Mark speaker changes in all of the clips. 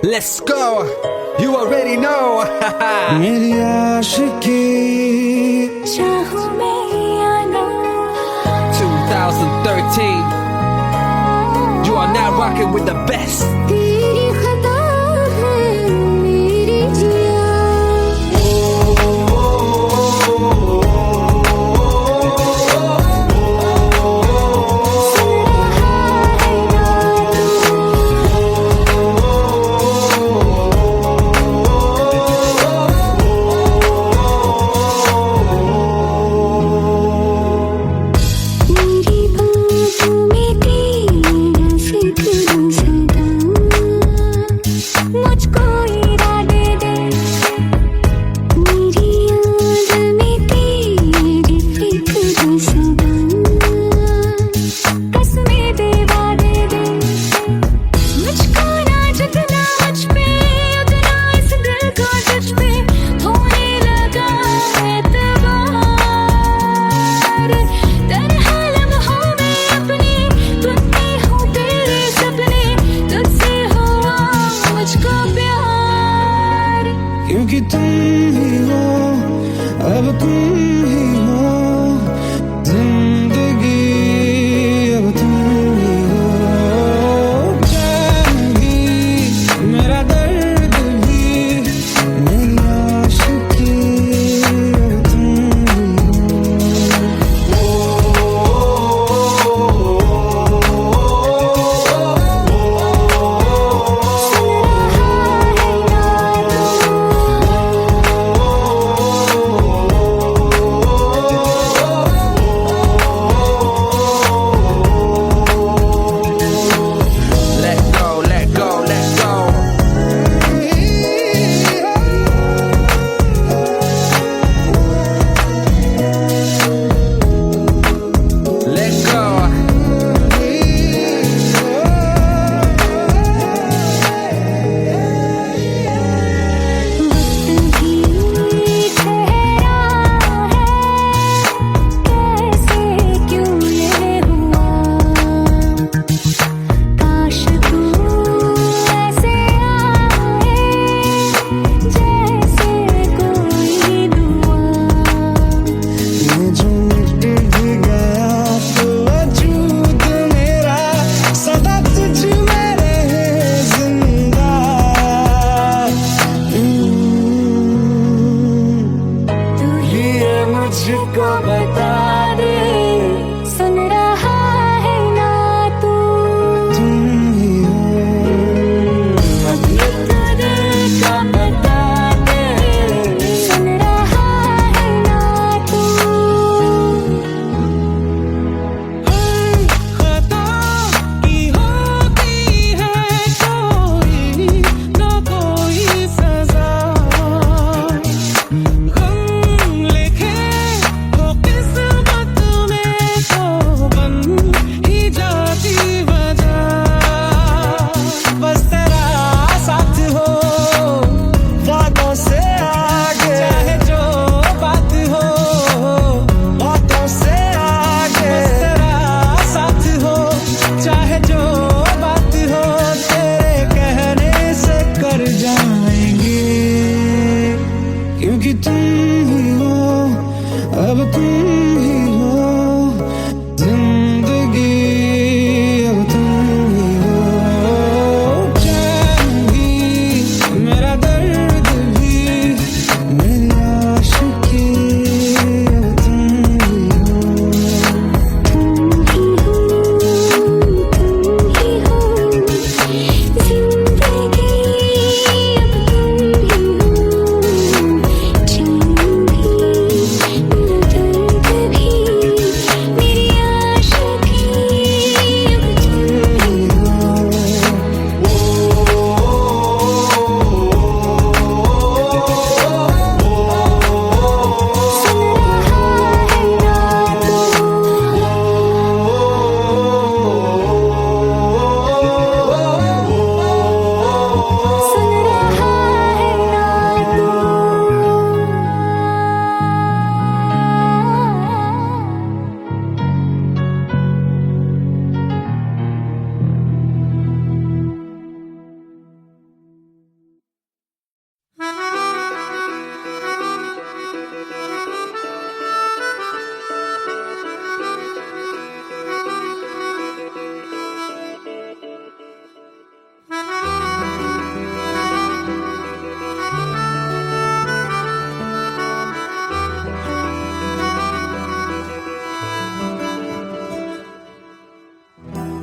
Speaker 1: Let's go, you already know.
Speaker 2: मेरी आशिकी
Speaker 3: चाहूं मैं या ना
Speaker 1: 2013. You are now rocking with the best.
Speaker 3: तेरी खता है मेरी जिया मेरी बातों में तेरा फिक्र सदा
Speaker 2: जो मिट भी गया तो वजूद मेरा सदा तुझ में रहे जिंदा।
Speaker 3: तू ही
Speaker 2: ये मुझको बता दे
Speaker 3: सुन रहा है ना तू,
Speaker 2: तुम ही हो।
Speaker 3: अब ये तो दिल का बता दे सुन रहा है ना तू।
Speaker 2: खता की होती है कोई ना कोई सजा, गम लिखे हो किस्मत में तो बन ही जाती वजह। बस तेरा साथ हो वादों से आगे, चाहे जो बात हो बातों से आगे। बस तेरा साथ हो चाहे जो बात हो, तेरे कहने से कर जाएंगे, क्योंकि तुम ही हो, अब तुम ही हो जिंदगी, अब तुम ही हो चैन भी, मेरा दर्द भी, मेरी आशिकी, अब तुम ही हो।
Speaker 3: तुम ही हो जिंदगी, अब तुम ही हो चैन भी, मेरा दर्द भी, मेरी आशिकी, अब तुम ही सुन रहा है ना तू, सुन रहा है ना तू।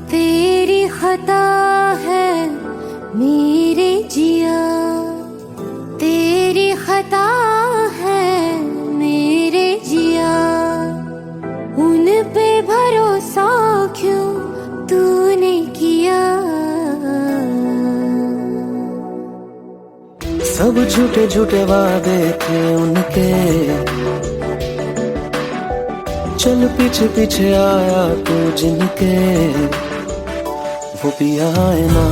Speaker 3: तेरी खता है मेरे जिया, तेरी खता है मेरे जिया, उन पे भरोसा क्यों तूने किया।
Speaker 4: सब झूठे झूठे वादे थे उनके, चल पीछे पीछे आया तू जिनके, वो पिया है ना,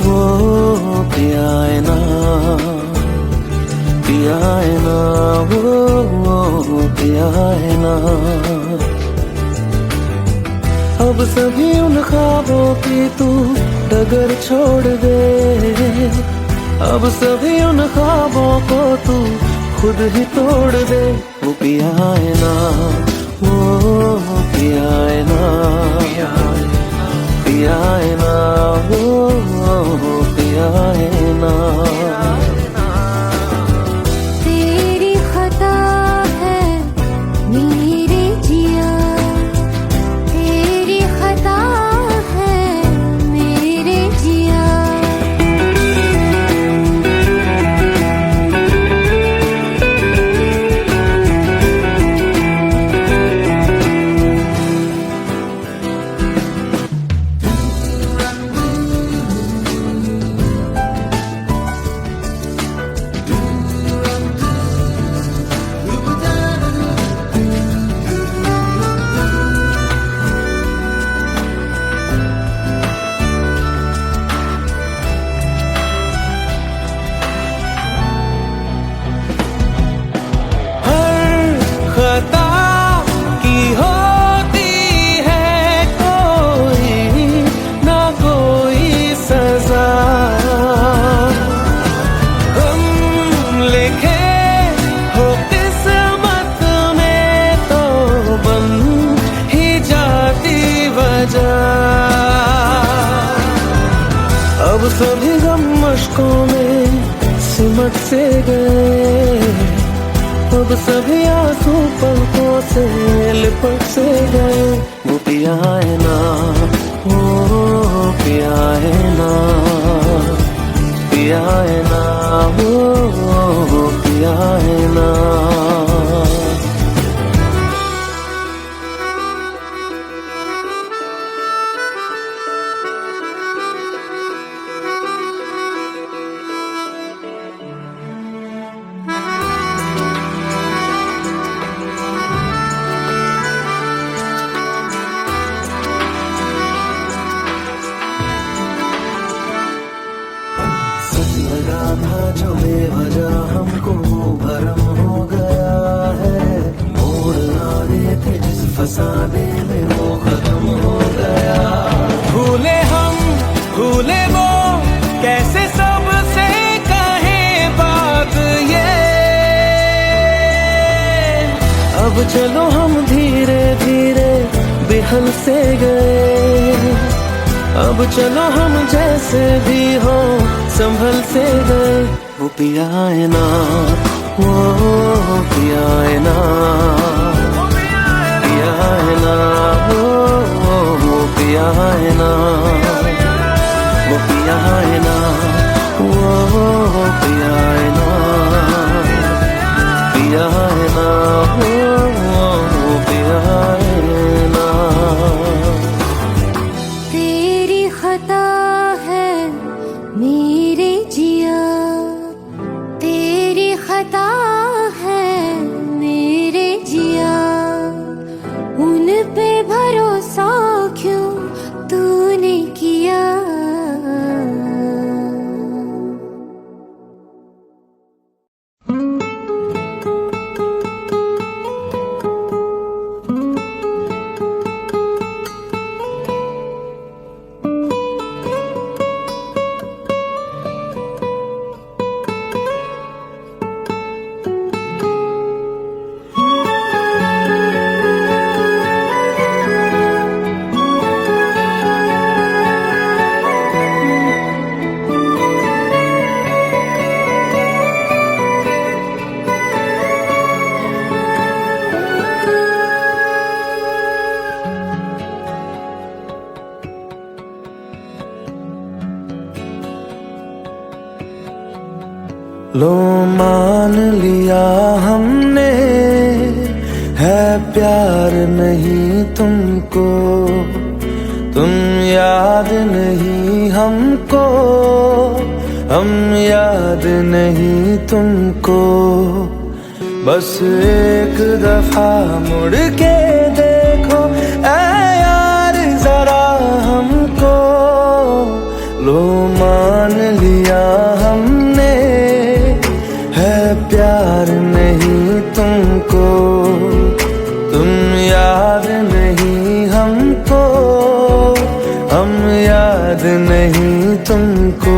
Speaker 4: वो पिया है ना, पिया है ना, वो पिया है ना। अब सभी उन ख्वाबों की तू डगर छोड़ दे, अब सभी उन ख्वाबों को तू खुद ही तोड़ दे। वो पिया है ना, वो पिया है ना, पिया है ना, वो पिया है ना।
Speaker 3: तेरी खता है मेरे जिया, तेरी खता है मेरे जिया।
Speaker 4: सभी गम मुश्कों में सिमट से गए, अब सभी आंसू पलकों से लिपट से गए। वो पिया है ना, वो पिया है ना, पिया है ना, वो पिया है ना। लगा था जो बेवजह हमको भरम हो गया है, मोड़ आने थे जिस फसाने में वो खत्म हो गया।
Speaker 2: भूले हम भूले वो, कैसे सबसे कहें बात ये।
Speaker 4: अब चलो हम धीरे धीरे बेहल से गए, अब चलो हम जैसे भी हो संभल से गए। वो पिया है ना, वो पिया है ना, पिया है ना, वो पिया है ना, वो पिया है ना, वो पिया है ना, पिया है ना, वो पिया है ना।
Speaker 3: तेरी खता है मेरे जिया, तेरी खता है मेरे जिया, उन पे भरोसा क्यों तूने किया।
Speaker 4: लो मान लिया हमने है प्यार नहीं तुमको, तुम याद नहीं हमको, हम याद नहीं तुमको। बस एक दफा मुड़ के देखो ऐ यार जरा हमको। लो मान लिया हमने है प्यार नहीं तुमको, तुम याद नहीं हमको, हम याद नहीं तुमको।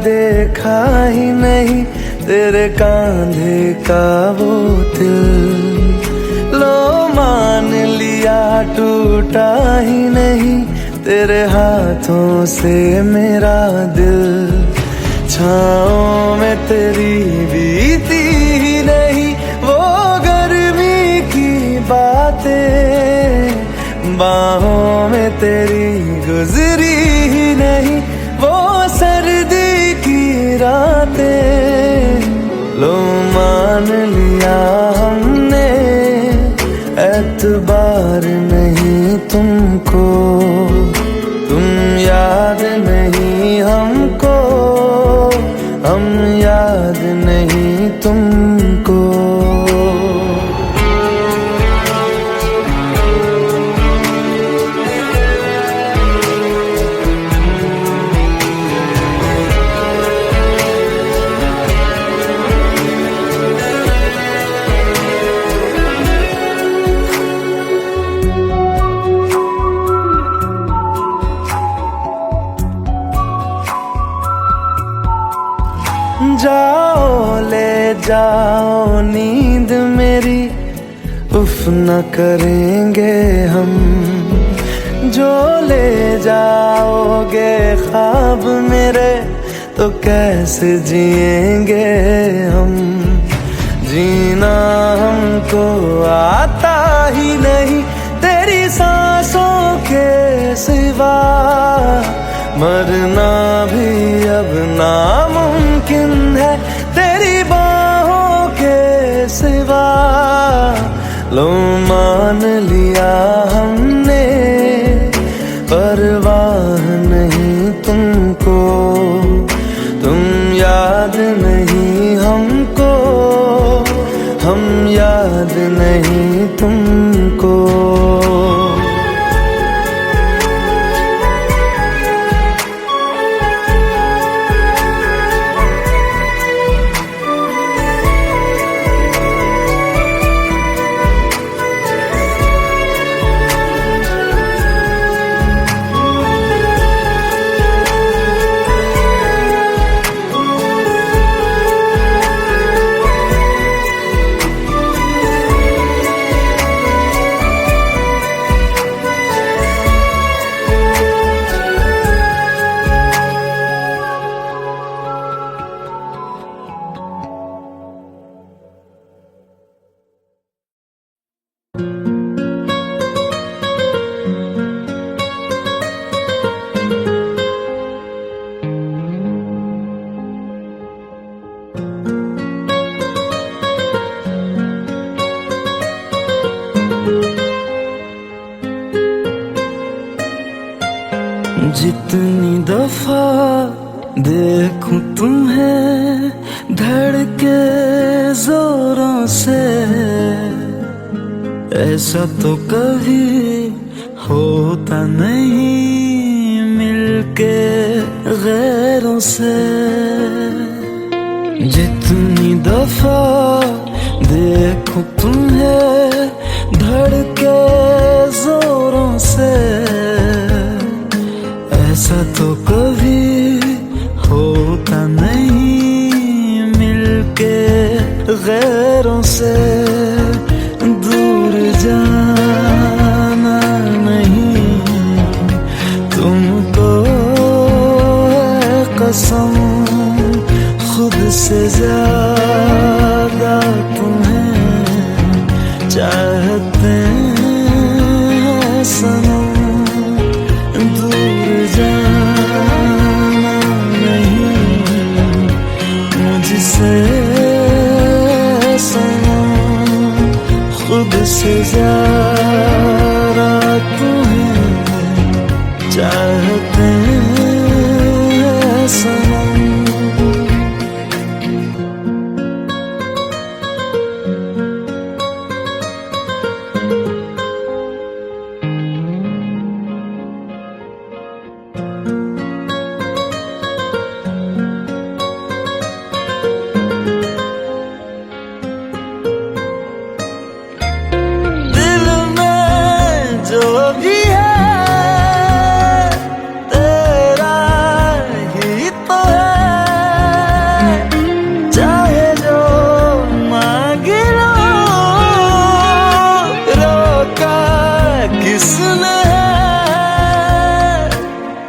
Speaker 4: देखा ही नहीं तेरे कांधे का वो दिल, लो मान लिया टूटा ही नहीं तेरे हाथों से मेरा दिल। छाँव में तेरी बीती ही नहीं वो गर्मी की बातें, बाहों में तेरी गुजरी ही नहीं वो सर्दी की रातें। लो मान लिया हमने एतबार नहीं तुमको, तुम याद नहीं हमको, हम याद जाओ नींद मेरी, उफ न करेंगे हम। जो ले जाओगे ख्वाब मेरे, तो कैसे जिएंगे हम। जीना हमको आता ही नहीं तेरी सांसों के सिवा, मरना भी अब नामुमकिन है तेरी बाहों के सिवा। लो मान लिया हमने, परवाह नहीं तुमको, तुम याद नहीं हमको, हम याद नहीं तुमको। जितनी दफा देखूं तुम्हें धड़के जोरों से, ऐसा तो कभी होता नहीं मिलके गैरों से। जितनी दफा देखूं तुम्हें धड़के जोरों से, ऐसा तो कभी होता नहीं मिलके गैरों से। दूर जाना नहीं तुमको है कसम, खुद से ज्यादा तुम्हें चाहते हैं सनम। दूर जाना नहीं मुझसे सनम, खुद से ज्यादा तुम्हें चाहते हैं सनम।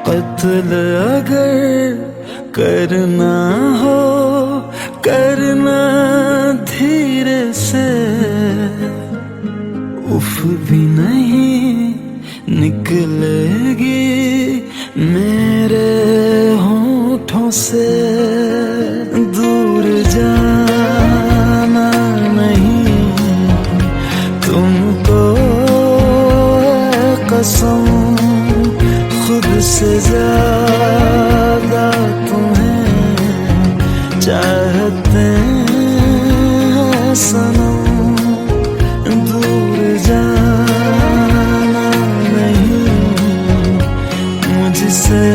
Speaker 4: कत्ल अगर करना हो करना धीरे से, उफ भी नहीं निकलेगी मेरे होठों से। दूर जाना नहीं तुमको है कसम, खुद से ज्यादा तुम्हें चाहते हैं सनम। दूर जाना नहीं मुझसे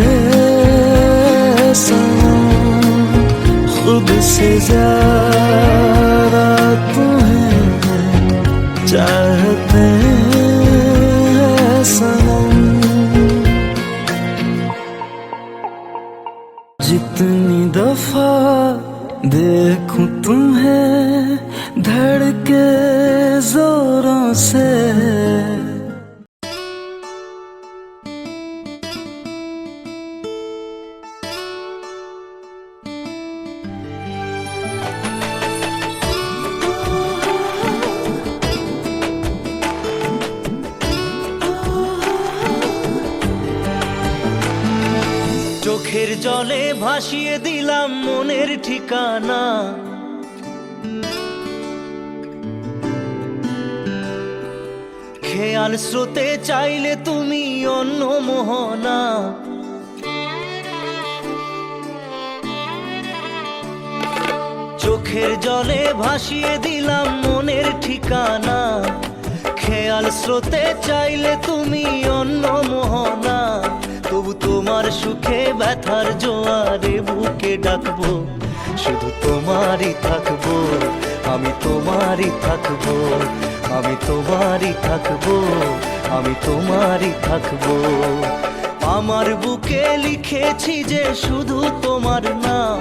Speaker 4: सनम, खुद से ज्यादा तुम्हें चाहते हैं सनम। जितनी दफा देखूं तुम्हें চোখের জলে ভাসিয়ে দিলাম মনের ঠিকানা। খেয়াল স্রোতে চাইলে তুমি অন্য মোহনা। চোখের জলে ভাসিয়ে দিলাম মনের ঠিকানা। খেয়াল স্রোতে চাইলে তুমি অন্য মোহনা। তবু তোমার সুখে ব্যথার জোয়ারে বুকে ডাকবো, শুধু তোমারই থাকবো, আমি তোমারই থাকবো, আমি তোমারই থাকবো, আমি তোমারই থাকবো। আমার বুকে লিখেছি যে শুধু তোমার নাম,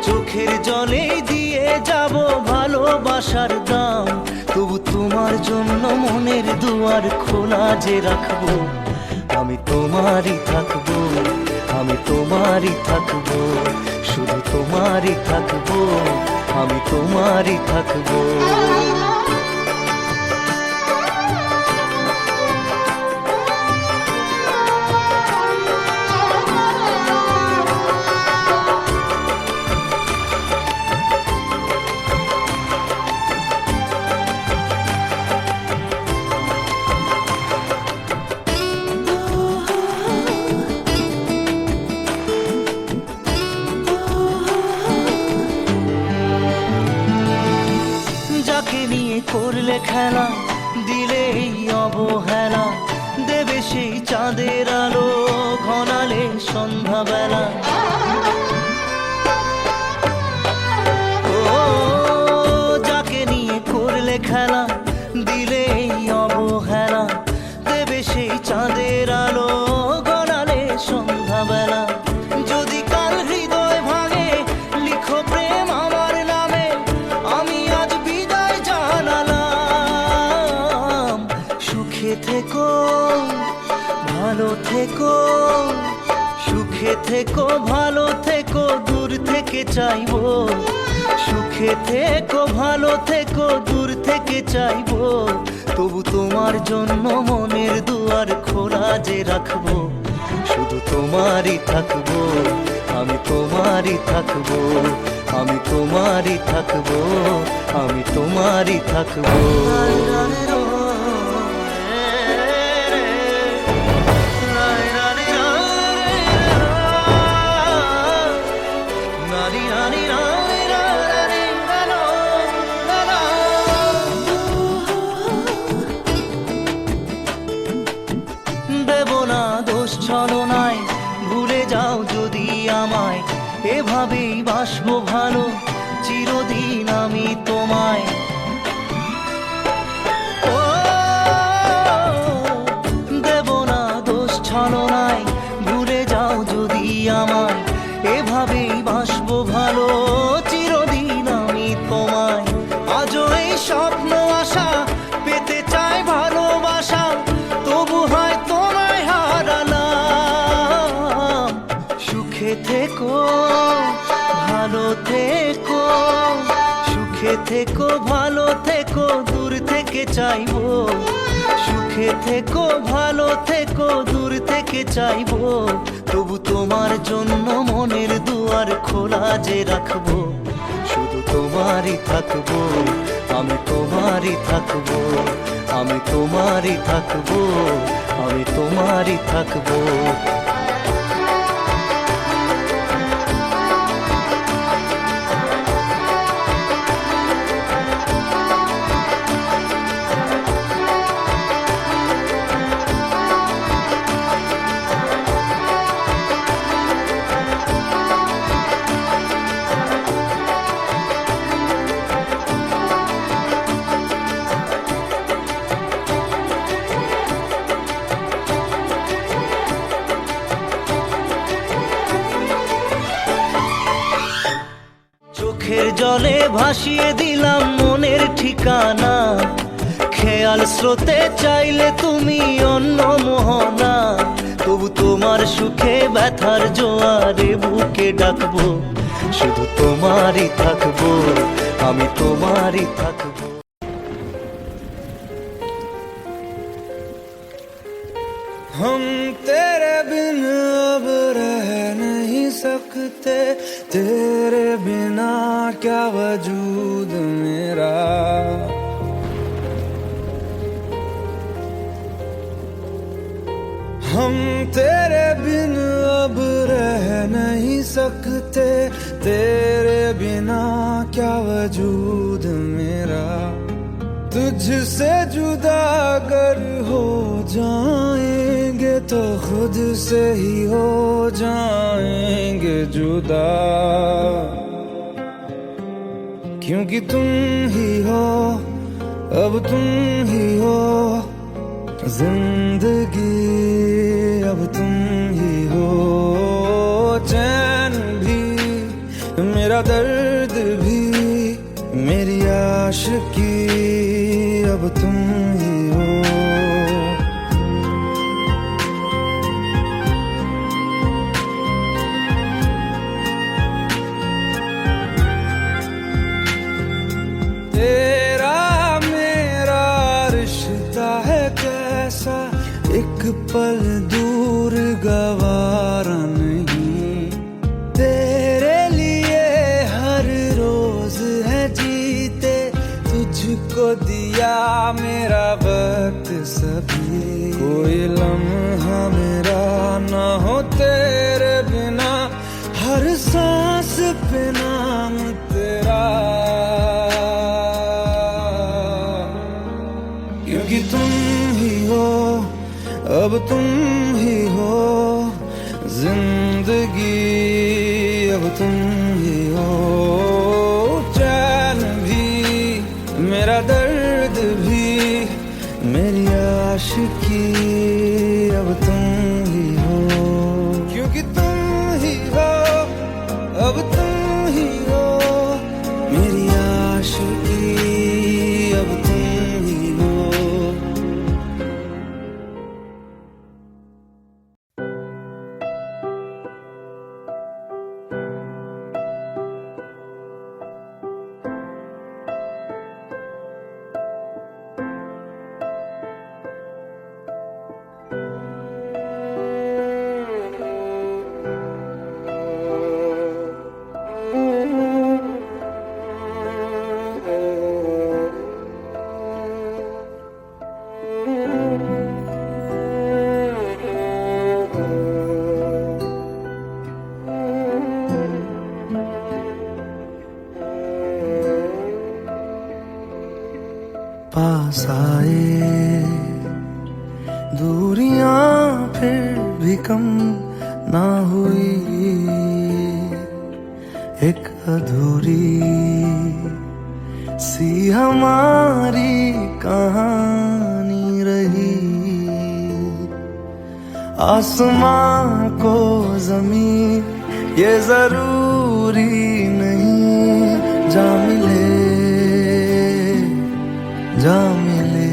Speaker 4: চোখের জলে দিয়ে যাব ভালোবাসার দাম। তবু তোমার জন্য মনের দুয়ার খোলা যে রাখবো, আমি তোমারই থাকবো, আমি তোমারই থাকবো, শুধু তোমারই থাকবো, আমি তোমারই থাকবো। যাকে নিয়ে করলে খেলা, দিলে এই অবহেলা, দেবে সেই চাঁদের আলো ঘনালে সন্ধ্যাবেলা। ও যাকে নিয়ে করলে খেলা, দিলে এই অবহেলা, দেবে সেই চাঁদের আলো ঘনালে সন্ধ্যাবেলা। যদি কাল হৃদয় ভাঙে লিখো প্রেম আমার নামে, আমি আজ বিদায় জানালাম। সুখে থেকো, ভালো থেকো, সুখে থেকো, ভালো থেকো, দূর থেকে চাইবো। সুখে থেকো, ভালো থেকো, দূর থেকে চাইবো। তবু তোমার জন্য মনের দুয়ার খোলা যে রাখবো, শুধু তোমারই থাকবো, আমি তোমারই থাকবো, আমি তোমারই থাকবো, আমি তোমারই থাকবো। দেব না দোষ ছলনায়, ভুলে যাও যদি আমায়, এভাবেই বাসবো ভালো চিরদিন আমি তোমায়। ও দেব না দোষ ছলনায়, ভুলে যাও যদি আমায়, এভাবেই বাসবো ভালো চিরদিন আমি তোমায়। আজও এই স্বপ্ন আশা পেতে চাই ভালোবাসা, তবু হয় তোমায় হারালাম। সুখে থেকো, ভালো থেকো, সুখে থেকো, ভালো থেকো, দূর থেকে চাইবো। সুখে থেকো, ভালো থেকো, দূর থেকে চাইবো। তবু তোমার জন্য মনের দুয়ার খোলা যে রাখবো, শুধু তোমারই থাকবো, আমি তোমারই থাকবো, আমি তোমারই থাকবো, আমি তোমারই থাকবো। চোখের জলে ভাসিয়ে দিলাম মনের ঠিকানা। খেয়াল স্রোতে চাইলে তুমি অন্য মোহনা। তবু তোমার সুখে ব্যথার জোয়ারে বুকে ডাকবো, শুধু তোমারই থাকবো, আমি তোমারই থাকবো।
Speaker 2: हम तेरे बिन अब रह नहीं सकते, तेरे बिना क्या वजूद मेरा। हम तेरे बिन अब रह नहीं सकते, तेरे बिना क्या वजूद मेरा। तुझसे जुदा अगर हो जाएंगे तो खुद से ही हो जाएंगे जुदा, क्योंकि तुम ही हो, अब तुम ही हो जिंदगी, अब तुम ही हो चैन भी, मेरा दर्द भी, मेरी आशिकी, अब तुम ही हो। तेरा मेरा रिश्ता है कैसा, एक पल दूर गवारा नहीं। तेरे लिए हर रोज है जीते, तुझको दिया मेरा वक्त सभी। कोई लम्हा मेरा ना हो तेरे बिना, हर सांस पे नाम तेरा, क्योंकि तुम ही हो, अब तुम ही हो जिंदगी, अब तुम ही हो चैन भी, मेरा दर्द भी, मेरी आशिकी, अब तुम ही हो, क्योंकि तुम ही हो, अब तुम ही हो मेरी आशिकी, अब तुम ही हो। पास आए दूरियां फिर भी कम ना हुई, एक अधूरी सी हमारी कहानी रही। आसमां को जमीन ये जरूरी नहीं, जा मिले जा मिले।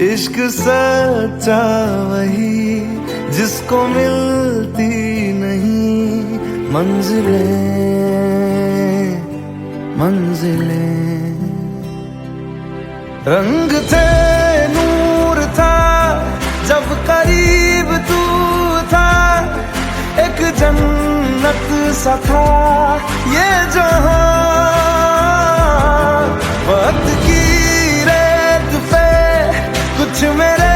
Speaker 2: इश्क सच्चा वही जिसको मिलती नहीं मंजिलें मंजिलें। रंग थे नूर था जब करीब तू था, एक जन्नत सा था ये जहां। वक्त की रेत पे कुछ मेरे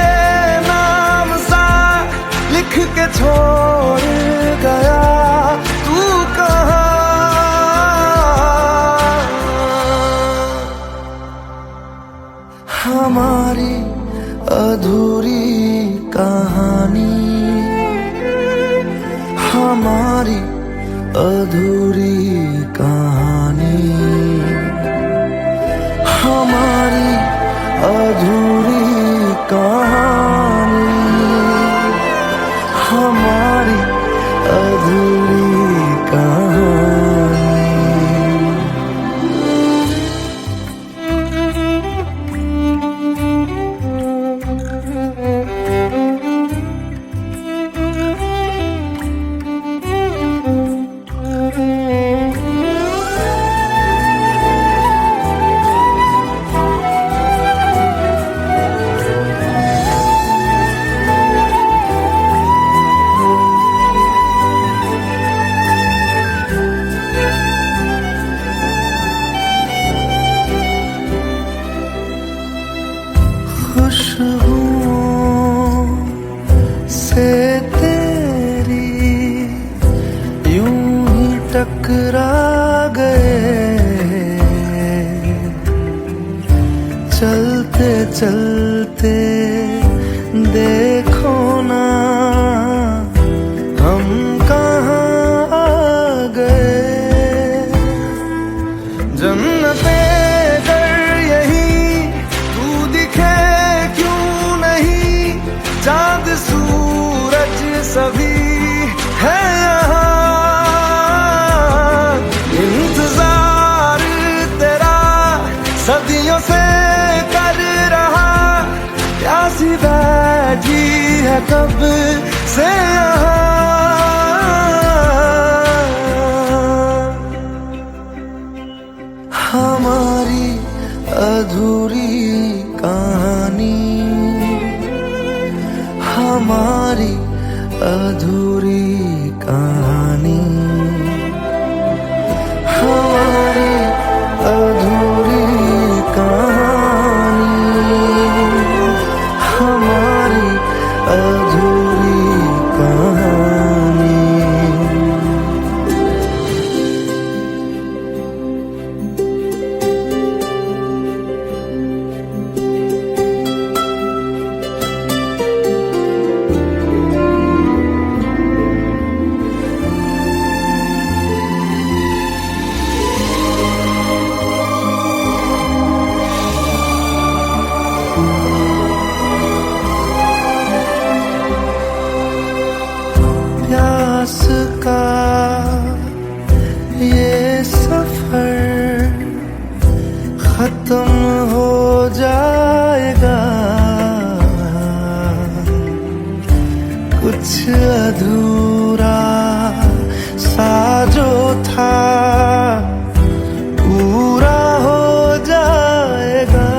Speaker 2: नाम सा लिख के छोड़ गया, तू कहाँ। हमारी अधूरी कहानी, हमारी अधूरी कहानी, हमारी अधूरी कहानी, हमारी अधूरी कहानी।
Speaker 4: टकरा गए, चलते चलते देखो ना हम कहाँ आ गए। जन्नते कर यही तू दिखे क्यों नहीं, चांद सूरज सभी है यहाँ। इंतजार तेरा सदियों से कर रहा, प्यासी बैठी है कब से यहाँ। हमारी अधूरी कहानी, हमारी अधूरी कहानी, हमारी अधूरी कहानी, हमारी अधूरी कहानी। प्यास का ये सफर खत्म हो जाएगा, कुछ अधूरा सा जो था पूरा हो जाएगा।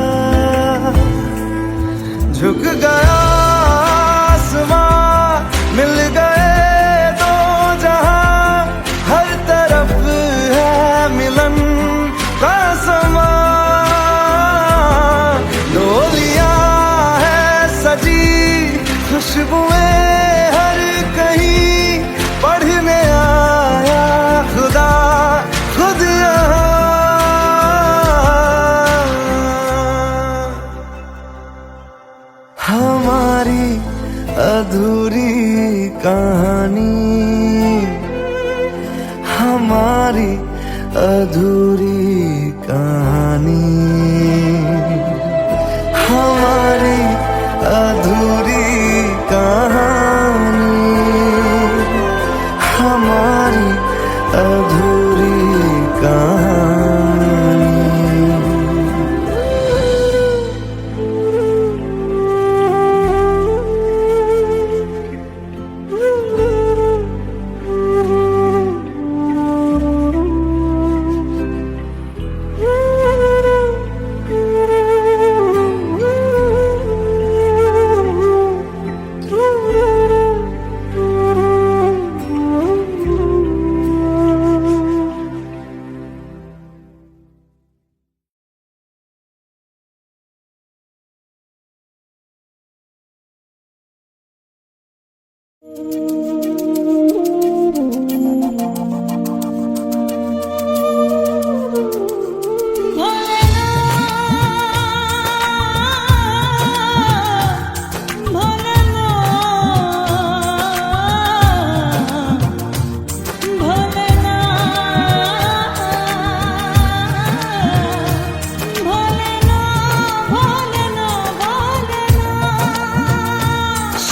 Speaker 4: झुक गया आसमां, मिल गए दो जहां, हर तरफ है मिलन का समा। डोलियां है सजी, खुशबुएं हर कहीं, पढ़ने आया खुदा खुद यहाँ। हमारी अधूरी कहानी, हमारी अधूरी कहानी, हमारी अधूरी कहानी, हमारी अधूरी कहानी।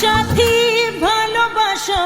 Speaker 3: সাথী ভালোবাসা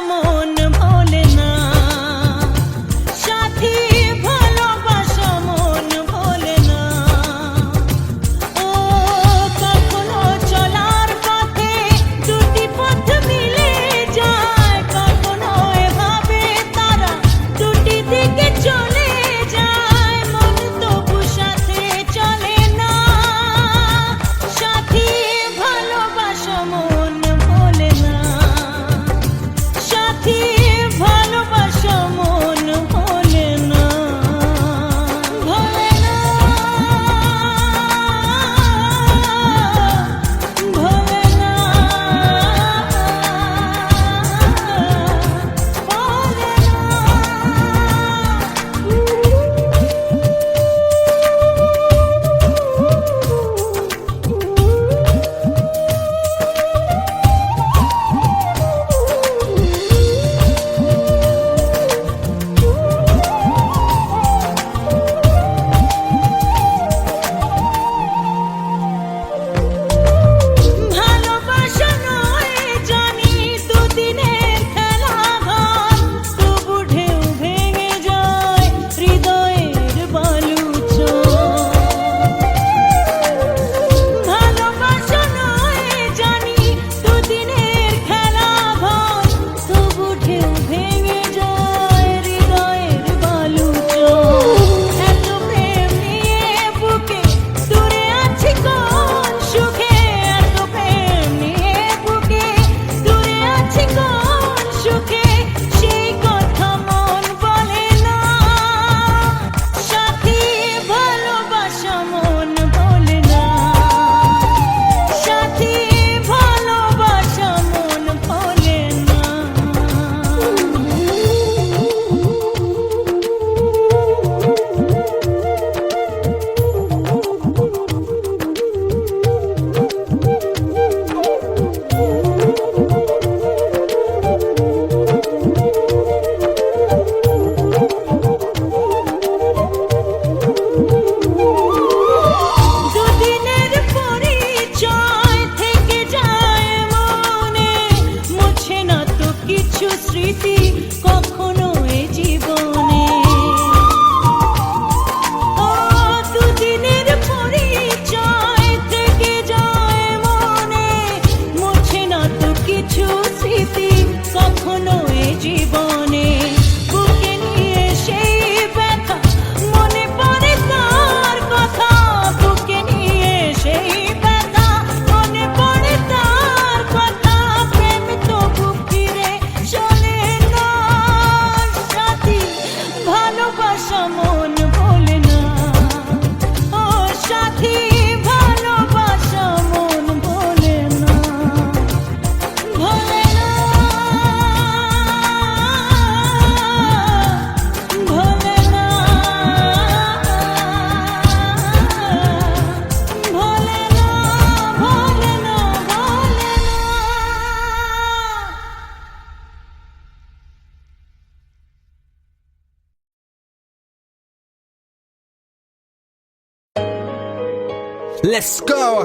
Speaker 1: Let's go.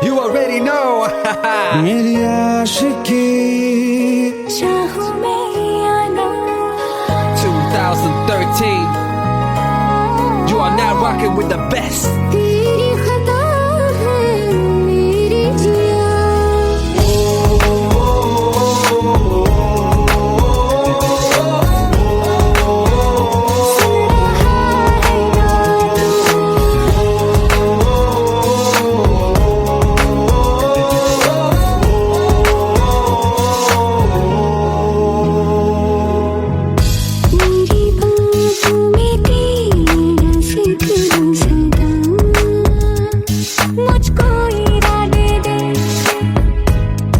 Speaker 1: You already know.
Speaker 2: मेरी आशिकी
Speaker 3: चाहूं मैं या ना
Speaker 1: 2013. You are now rocking with the best.
Speaker 3: तेरी खता है मेरी जिया मुझको इरादे दे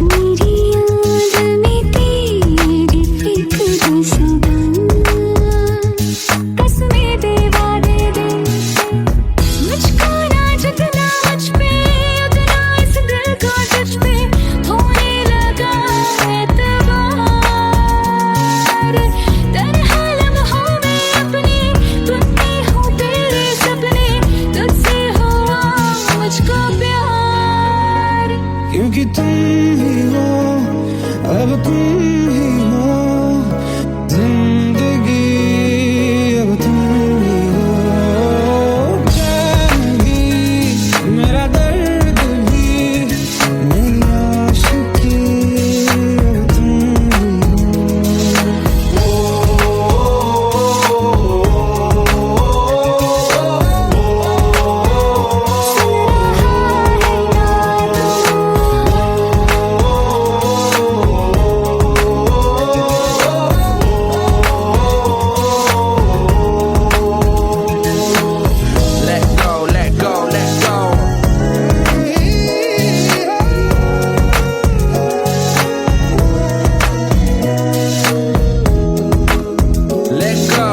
Speaker 3: मेरी याद में तेरी फिक्र सदा कसमें दे वादे दे मुझको ना जितना मुझ पे उतना इस दिल को तुझ पे होने लगा एतबार तन्हा लम्हों में अपने तुझसे हूँ तेरे सपने तुझसे हुआ मुझको प्यार
Speaker 2: क्योंकि तुम ही हो अब तुम ही हो जिंदगी अब तुम ही हो चैन भी मेरा दर्द भी मेरी आशिकी अब तुम ही
Speaker 1: Let go, let go, let go. Let go.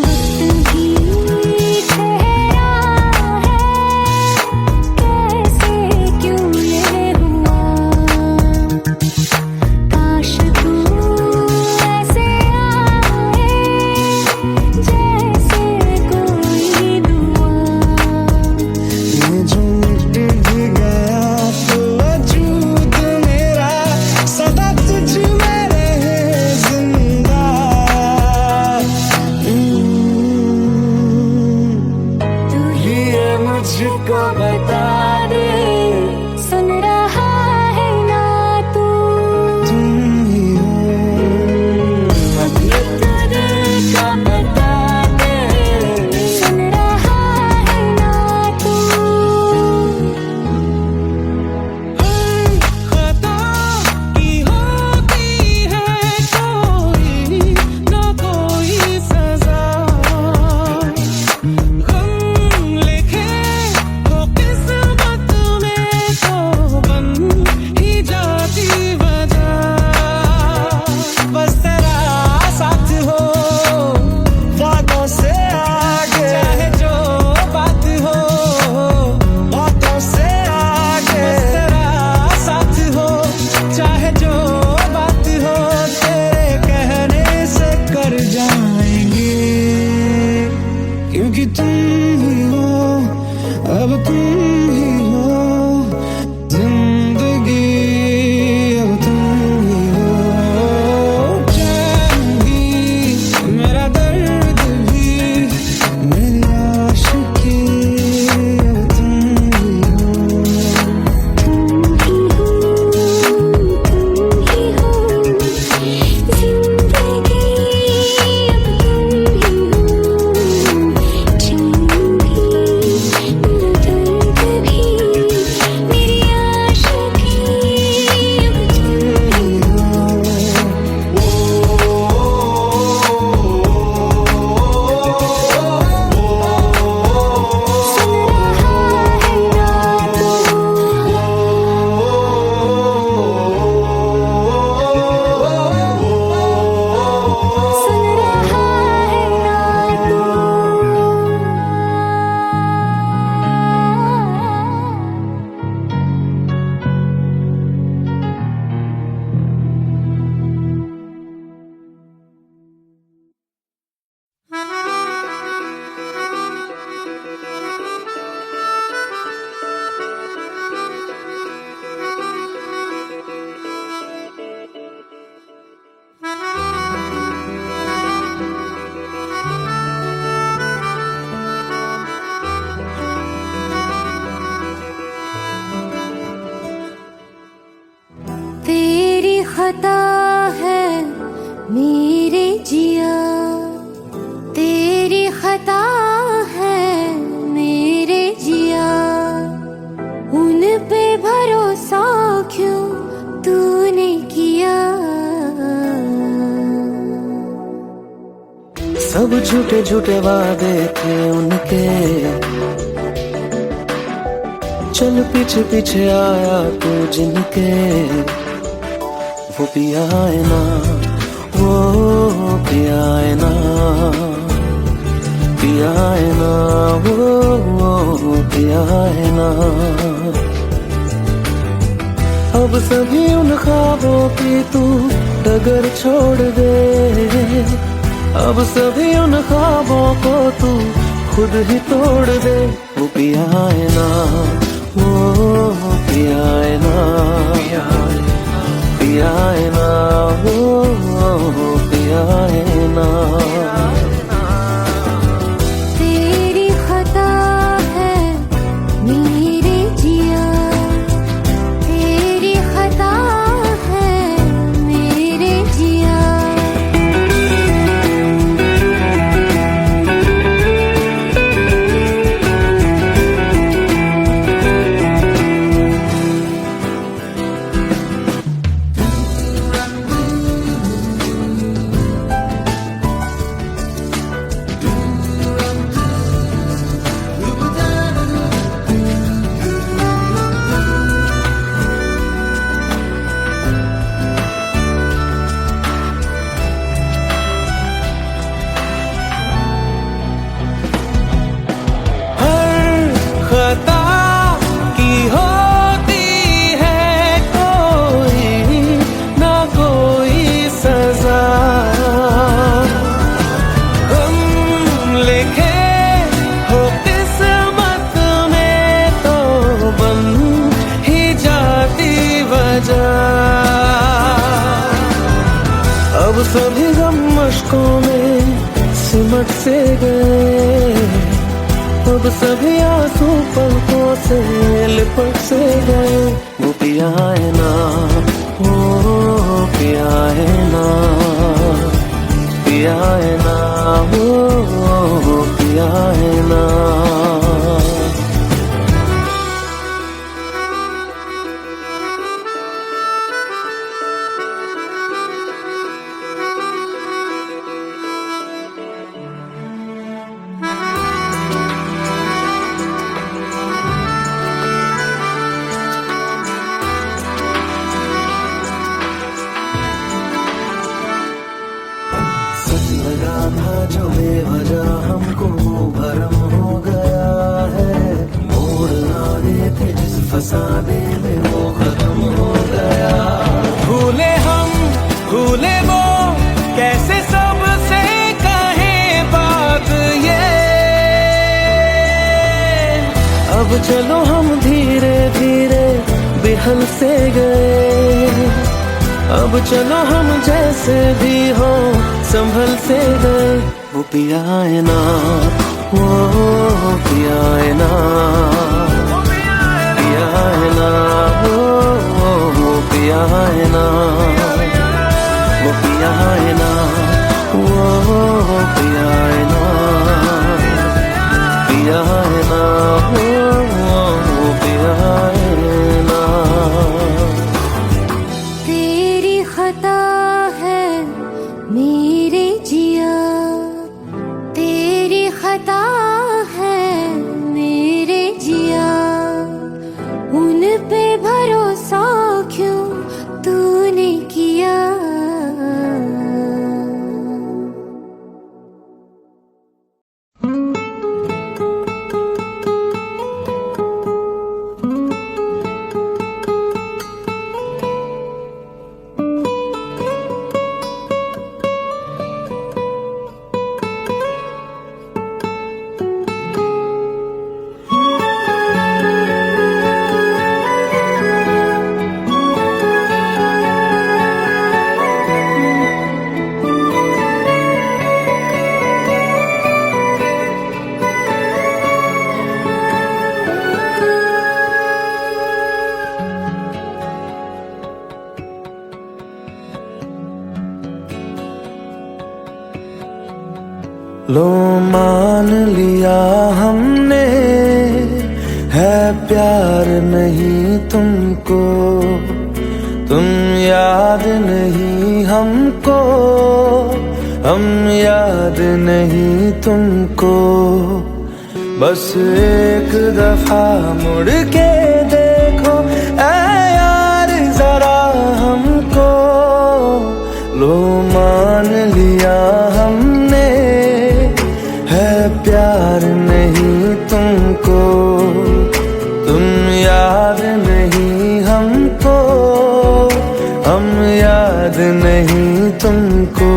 Speaker 3: वक्त भी ठहरा है कैसे क्यों ये हुआ काश तू ऐसे आए जैसे कोई दुआ
Speaker 2: ये जो मिट भी गया तो वजूद मेरा सदा तुझ में रहे जिंदा
Speaker 3: तू ही
Speaker 2: ये मुझको
Speaker 3: बता दे सुन रहा है ना तू
Speaker 2: तुम ही हो
Speaker 3: ये तो दिल का बता दे सुन रहा है ना तू
Speaker 4: खता की होती है कोई ना कोई सजा गम लिखे हो किस्मत
Speaker 3: खता है मेरे जिया, तेरी खता है मेरे जिया, उन पे भरोसा क्यों तूने किया।
Speaker 4: सब झूठे झूठे वादे थे उनके, चल पीछे पीछे आया तू जिनके, वो पिया है ना, वो पिया है ना, पिया है ना, वो पिया है ना। अब सभी उन ख्वाबों की तू डगर छोड़ दे, अब सभी उन ख्वाबों को तू खुद ही तोड़ दे। वो पिया है ना, वो पिया है ना, पिया है ना, वो पिया है ना।
Speaker 3: तेरी खता है मेरे जिया, तेरी खता है मेरे जिया।
Speaker 4: खता की होती है कोई ना कोई सजा, हम लिखे हो किस्मत में तो बन ही जाती वजह। अब सभी गम मशकों में सिमट से गए, अब सभी आंसू पलकों से लिपट से गए। वो पिया है ना, वो पिया है ना, पिया है ना, वो पिया है ना। सच लगा था जो बेवजह हमको भरम हो गया है, मोड़ आगे थे जिस फसाने में वो खत्म हो गया। भूले हम भूले वो कैसे सबसे कहे बात ये, अब चलो हम धीरे धीरे बिहल से गए, अब चलो हम जैसे भी हो संभल से गए। वो पिया है ना, वो पिया है ना, पिया है ना, वो पिया है ना, वो पिया है ना, वो पिया है ना, पिया है ना, वो पिया है ना।
Speaker 3: तेरी खता है मेरे जिया, तेरी खता है
Speaker 2: प्यार नहीं तुमको, तुम याद नहीं हमको, हम याद नहीं तुमको। बस एक दफा मुड़ के देखो ऐ यार जरा हमको, लो मान लिया हमने है प्यार नहीं तुमको, तुम याद नहीं हमको, हम याद नहीं तुमको।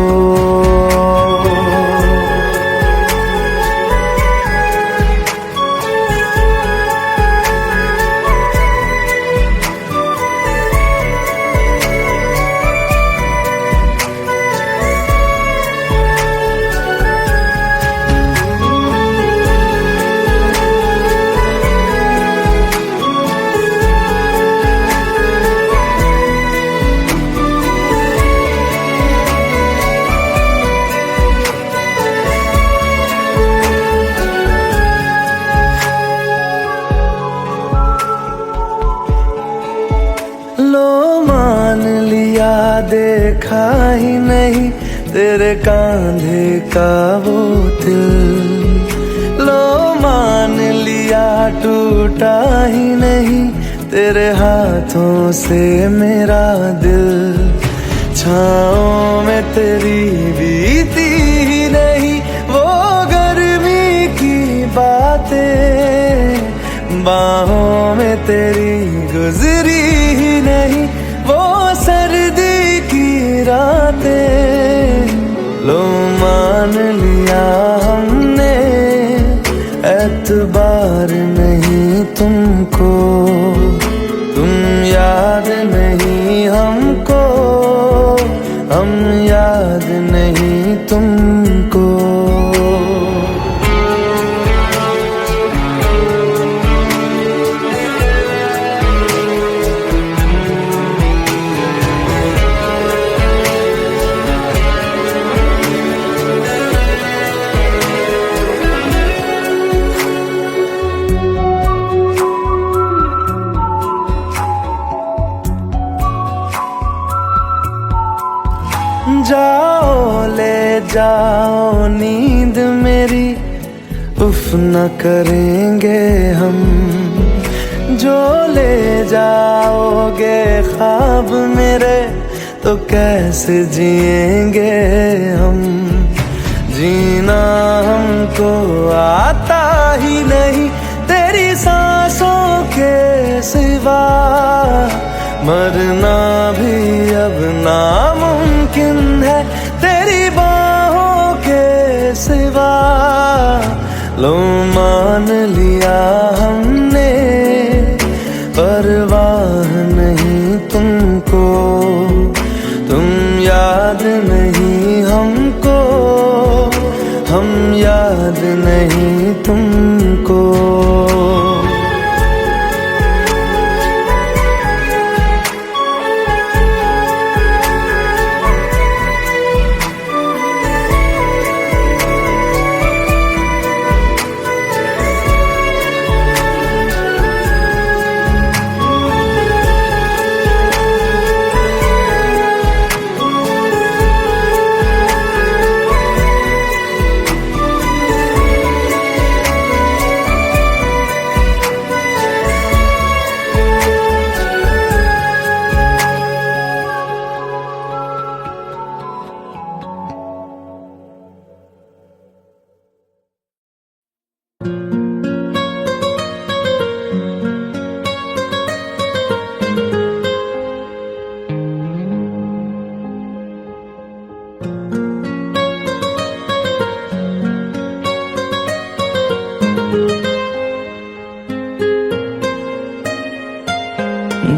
Speaker 2: देखा ही नहीं तेरे कांधे का वो दिल, लो मान लिया टूटा ही नहीं तेरे हाथों से मेरा दिल। छाँव में तेरी बीती ही नहीं वो गर्मी की बातें, बाहों में तेरी गुजरी ही नहीं वो सर्दी की रातें। लो मान लिया हमने एतबार नहीं तुमको, तुम याद नहीं हमको, हम याद नहीं तुमको। जाओ ले जाओ नींद मेरी, उफ न करेंगे हम, जो ले जाओगे ख्वाब मेरे तो कैसे जिएंगे हम। जीना हमको आता ही नहीं तेरी सांसों के सिवा, मरना भी अब नामुमकिन है तेरी बाहों के सिवा। लो मान लिया हमने परवाह नहीं तुमको, तुम याद नहीं हमको, हम याद नहीं तुमको।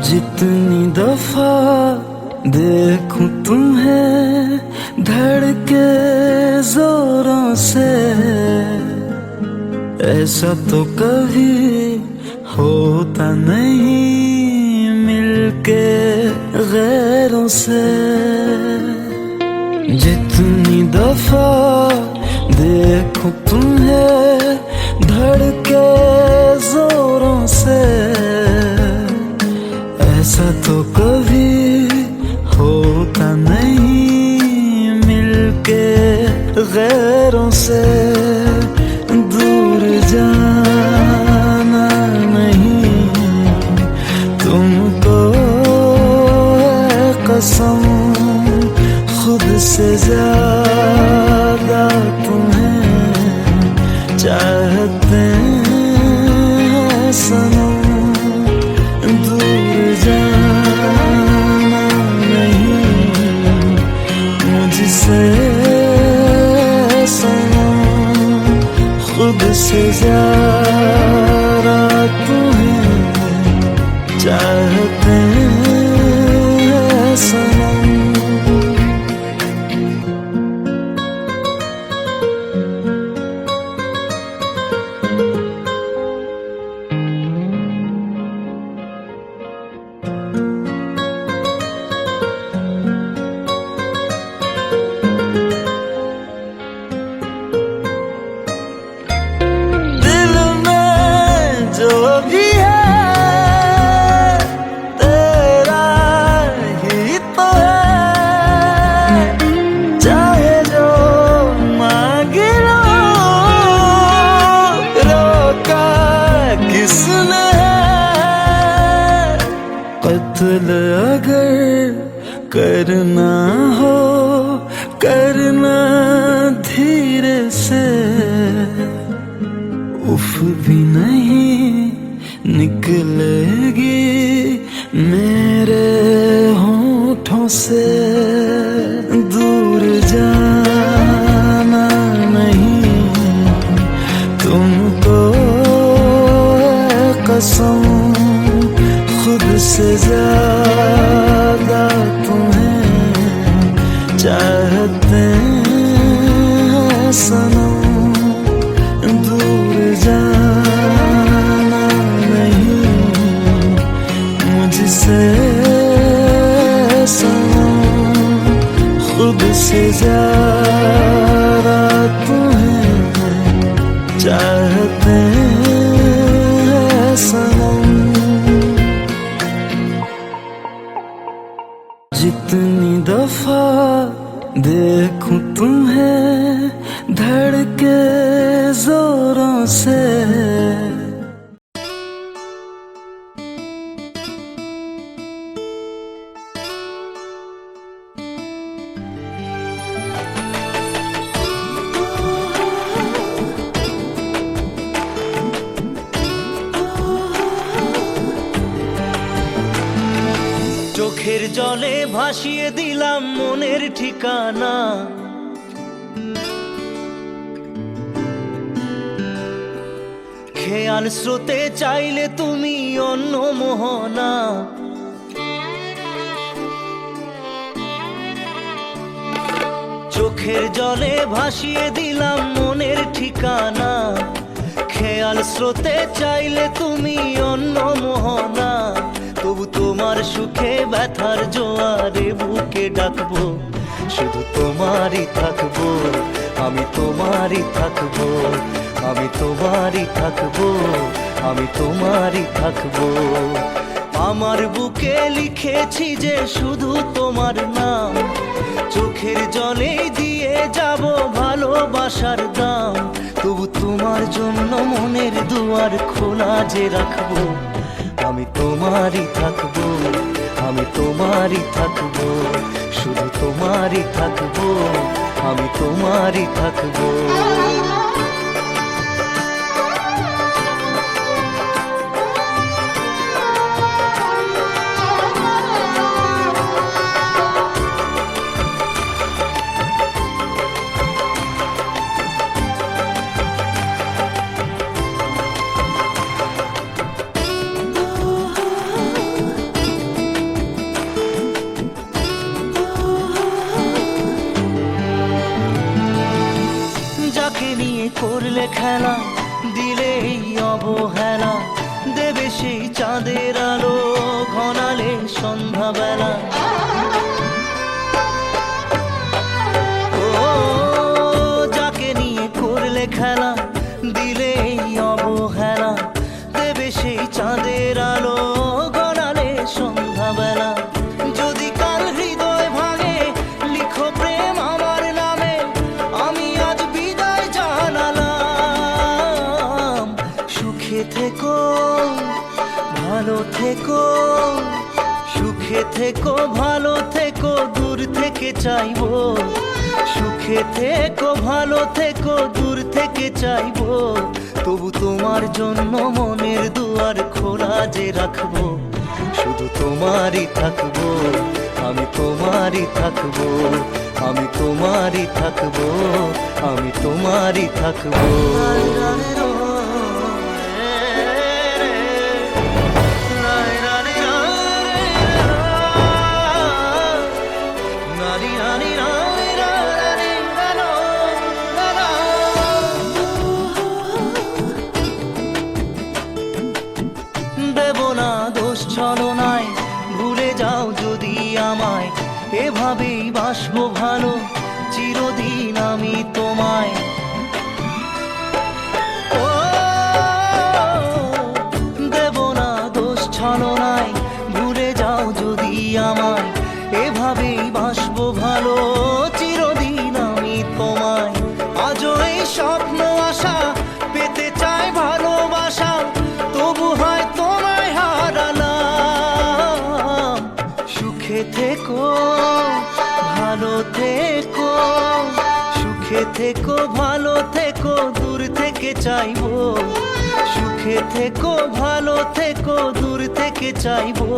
Speaker 2: जितनी दफा देखूं तुम्हें धड़के जोरों से, ऐसा तो कभी होता नहीं मिलके गैरों से। जितनी दफा देखूं तुम्हें धड़के जोरों से, कत्ल अगर करना हो करना धीरे से, उफ भी नहीं निकलेगी मेरे होठों से। दूर जाना नहीं तुमको कसम, खुद से ज्यादा तुम्हें चाहते हैं सनम। दूर जाना नहीं मुझसे सनम, खुद से ज्यादा तुम्हें चाहते हैं सनम। जितनी दफा देखूं तुम्हें धड़के जोरों से,
Speaker 4: চোখের জলে ভাসিয়ে দিলাম মনের ঠিকানা। খেয়াল স্রোতে চাইলে তুমি অন্য মোহনা। চোখের জলে ভাসিয়ে দিলাম মনের ঠিকানা। খেয়াল স্রোতে চাইলে তুমি অন্য মোহনা। তবু তোমার সুখে ব্যথার জোয়ারে বুকে ডাকবো, শুধু তোমারই থাকবো, আমি তোমারই থাকবো, আমি তোমারই থাকবো, আমি তোমারই থাকবো। আমার বুকে লিখেছি যে শুধু তোমার নাম, চোখের জলে দিয়ে যাব ভালোবাসার দাম। তবু তোমার জন্য মনের দুয়ার খোলা যে রাখবো, আমি তোমারই থাকবো, আমি তোমারই থাকবো, শুধু তোমারই থাকবো, আমি তোমারই থাকবো। করলে খেলা দিলে এই অবহেলা, দেবে সেই চাঁদের আলো ঘনালে সন্ধ্যাবেলা। ও যাকে নিয়ে করলে খেলা দিলে এই অবহেলা, দেবে সেই চাঁদের আলো ঘনালে সন্ধ্যাবেলা। যদি কাল হৃদয় ভাঙে লিখো প্রেম আমার নামে, আমি আজ বিদায় জানালাম। সুখে থেকো ভালো থেকো, সুখে থেকো ভালো থেকো, দূর থেকে চাইবো। সুখে থেকো ভালো থেকো, দূর থেকে চাইবো। তবু তোমার জন্য মনের দুয়ার খোলা যে রাখবো, শুধু তোমারই থাকবো, আমি তোমারই থাকবো, আমি তোমারই থাকবো, আমি তোমারই থাকবো। দেব না দোষ ছলনায়, ভুলে যাও যদি আমায়। এভাবেই বাসবো ভালো চিরদিন আমি তোমায়। ও দেব না দোষ ছলনায়, ভুলে যাও যদি আমায়। এভাবেই বাসবো ভালো চিরদিন আমি তোমায়। আজও এই স্বপ্ন আশা পেতে চাই ভালোবাসা, তবু হয় তোমায় হারালাম।
Speaker 2: থেকো, সুখে থেকো, ভালো থেকো, দূর থেকে চাইবো। সুখে থেকো, ভালো থেকো, দূর থেকে চাইবো।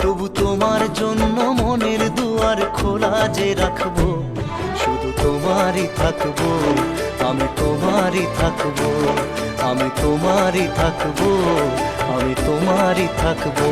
Speaker 2: তবু তোমার জন্য মনের দুয়ার খোলা যে রাখবো। শুধু তোমারই থাকবো, আমি তোমারই থাকবো, আমি তোমারই থাকবো, আমি তোমারই থাকবো।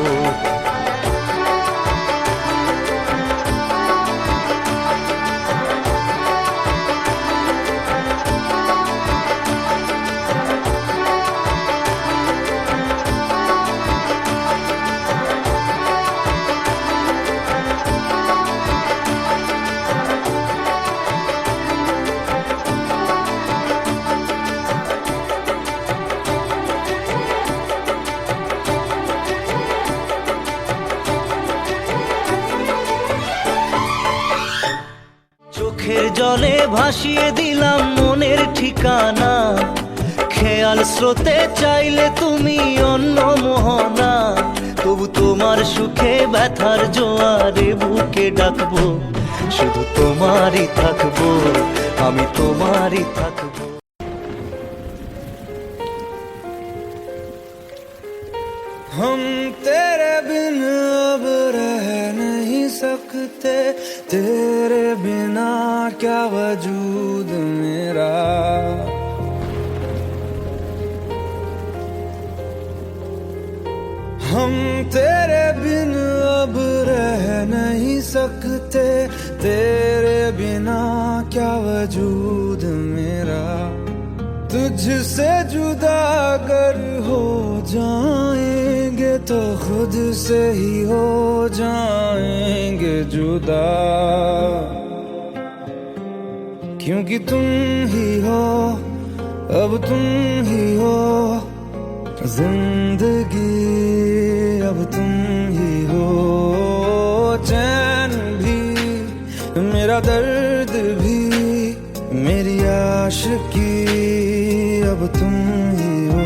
Speaker 2: চোখের জলে ভাসিয়ে দিলাম মনের ঠিকানা। খেয়াল স্রোতে চাইলে তুমি অন্য মোহনা। তবু তোমার সুখে ব্যথার জোয়ারে বুকে ডাকবো। শুধু তোমারই থাকবো, আমি তোমারই থাকবো।
Speaker 4: हम तेरे बिन अब रह नहीं सकते, तेरे बिना क्या वजूद मेरा। हम तेरे बिन अब रह नहीं सकते, तेरे बिना क्या वजूद मेरा। तुझसे जुदा अगर हो जाएंगे तो खुद से ही हो जाएंगे जुदा। क्योंकि तुम ही हो, अब तुम ही हो जिंदगी, अब तुम ही हो। चैन भी, मेरा दर्द भी, मेरी आशिकी, अब तुम ही हो।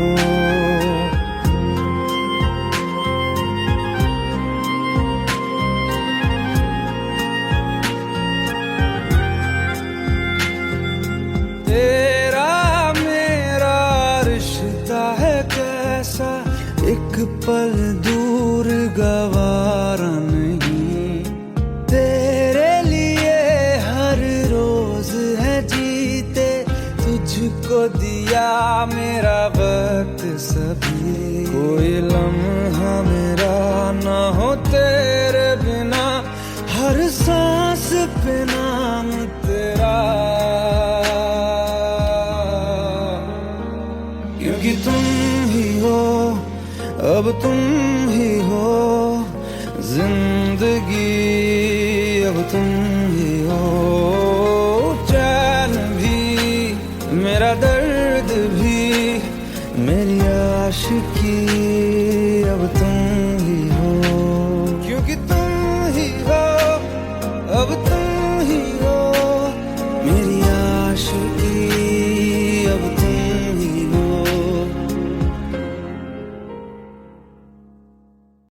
Speaker 4: तेरा मेरा रिश्ता है कैसा, एक पल दूर गवारा नहीं। तेरे लिए हर रोज है जीते, तुझको दिया मेरा वक्त सभी। कोई लम्हा मेरा ना हो तेरे बिना, हर सांस पे नाम तेरा। क्योंकि तुम ही हो, अब तुम ही हो जिंदगी, अब तुम